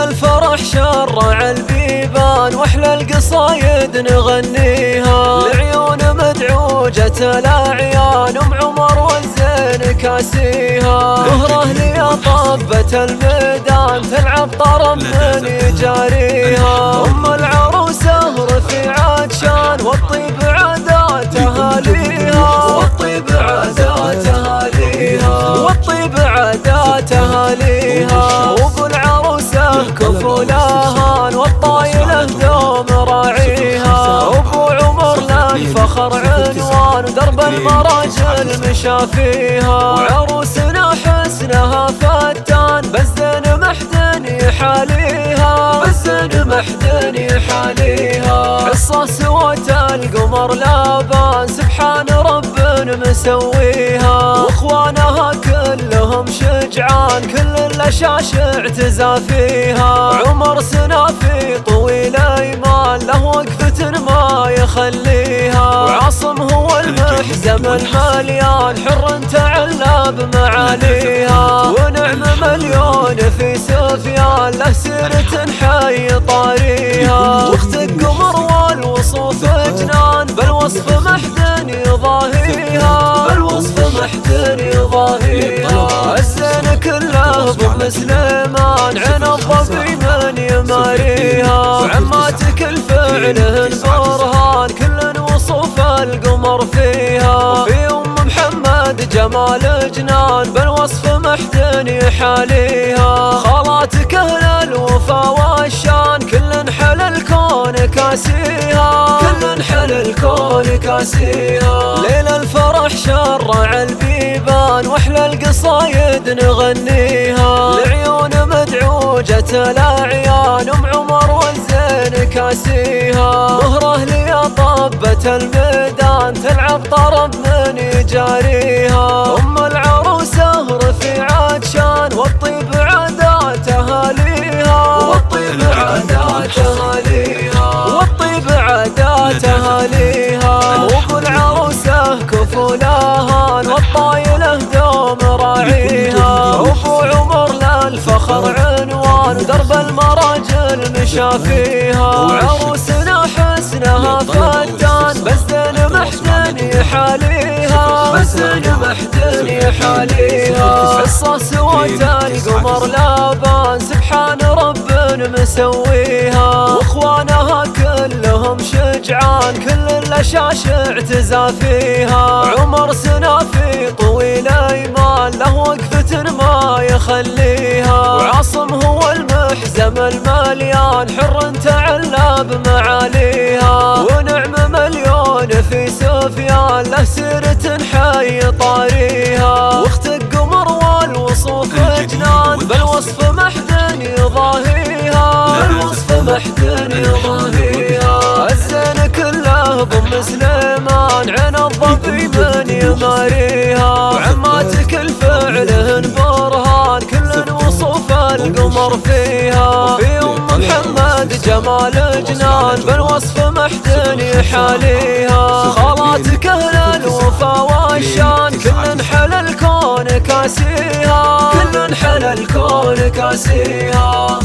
الفرح شرع البيبان واحلى القصايد نغنيها لعيون مدعوجة الاعيان ام عمر والزين كاسيها ظهره لي طبة الميدان تلعب طرب من يجاريها ام العروسة رفيعة شان والطيب عادات اهاليها والطيب عادات اهاليها والطيب عادات اهاليها وابو العروسه كفولها والطايله دوم راعيها ابو عمر للفخر عنوان ودرب المراجل مشى فيها وعروسنا حسنها فتان بزن محدن يحاليها بزن محدن يحاليها حصه سوت القمر لابان سبحان رب مسويها واخوانها كلهم شجعان كل الاشاش اعتزى فيها عمر سنافي طويل ايمان له وقفة ما يخليها وعاصم هو المحزم المليان حر تعلى بمعاليها ونعم مليون في سفيان له سيرة حي طاريها واخت قمر والوصوف جنان بالوصف محدن يضاهيها بالوصف محدن يضاهيها الزين كله ابو سليمان عين الضبي من يماريها وعماتك الفعلهن برهان كل وصوف القمر فيها وفي ام محمد جمال جنان بالوصف محدن يحاليها خالاتك اهل الوفا والشان كل حل الكون كاسيها كل حل الكون كاسيها ليل الفرح شرع البيبان واحلى القصايد نغنيها لعيون مدعوجة الاعيان ام عمر والزين كاسيها ظهره لي طبة الميدان تلعب طرب من يجاريها ام العروسه رفيعة شان والطيب عادات اهاليها والطيب عادات اهاليها والطيب عادات اهاليها وابو العروسه كفولها والطايله دوم راعيها ابو عمر للفخر عنوان ودرب المراجل مشى فيها وعروسنا حسنها فتان بزن محدن يحاليها بزن محدن يحاليها حصه سوت القمر لابان سبحان رب مسويها واخوانها كلهم شجعان كل الاشاش اعتزى فيها عمر سنافي طويل ايمان له وقفة ما يخليها وعاصم هو المحزم المليان حر تعلى بمعاليها ونعم مليون في سفيان له سيرة حي طاريها واخت قمر والوصوف جنان بالوصف محدن يضاهيها بالوصف محدن يضاهيها الزين كله ابو سليمان عين الضبي من يماريها وعماتك الفعلهن برهان كل وصوف القمر فيها وفي ام محمد جمال جنان بالوصف محدن يحاليها خالاتك اهل الوفا والشان كل حل الكون كاسيها كل حل الكون كاسيها